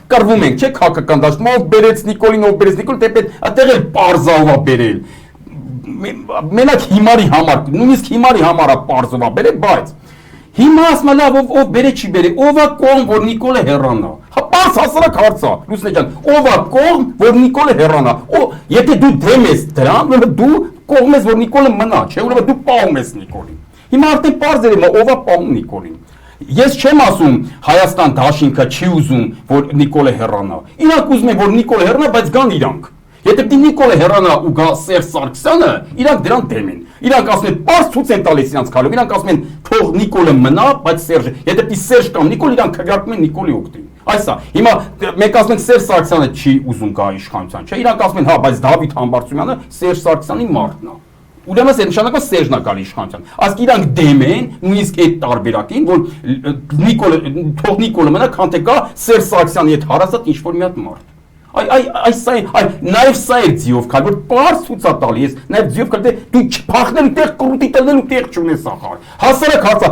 կռվում ենք, չէ՞, քաղաքական դաշտում, ով բերեց Նիկոլին, ով բերեց Նիկոլ, դեպի այդտեղ էլ պարզալվա բերել։ Մենակ հիմարի համար, նույնիսկ հիմարի համար է պարզվա բերել, բայց հիմա ասում լավ ով բերե չի բերե, ով է կողմ, որ Նիկոլը հեռանա։ Հա պարզ հասարակ հարց է, Լուսինե ջան, ով է կողմ, որ Նիկոլը հեռանա։ Եթե դու դեմ ես դրան, ուրեմն դու կողմ ես, որ Նիկոլը մնա, չէ՞, ուրեմն դու պահում ես Նիկոլին։ Հիմա արդեն պարզ է, ով է պահում Նիկոլին։ Ես չեմ ասում Հայաստան դաշինքը չի ուզում, որ Նիկոլը հեռանա։ Իրանք ուզում են, որ Նիկոլը հեռանա, բայց գան իրանք։ Եթե դի Նիկոլը հեռանա ու գա Սերժ Սարգսյանը, իրանք դրան դեմ են։ Իրանք ասում են, պարզ ցույց են տալիս իրանք քալով, իրանք ասում են, թող Նիկոլը մնա, բայց Սերժը, եթե դի Սերժ կամ Նիկոլ, իրանք քվեարկում են Նիկոլի օգտին։ Այս է։ Հիմա մեկ ասում են Սերժ Սարգսյանը չի ուզում գա իշխանության, չէ՞։ Իրանք ասում են, հա, բայց Դավիթ Համբարձումյանը Սերժ Սարգսյանի մարդն է։ Ուրեմն այս նշանակա Սերժն է գալի իշխանության։ Ասկ իրանք դեմ են, նույնիսկ այդ տարբերակին, որ Նիկոլը թող Նիկոլը մնա, քան թե գա Սերժ Սարգսյանի հետ հարազատ ինչ-որ մի հատ մարդ։ Նաև սա է ձիով կալ, որ պարզ ցույց է տալի, ես նաև ձիով կալ, դու չփախնել ու տեղ կռուտի տնելու տեղ չունես ախար։ Հասարակ հարցա,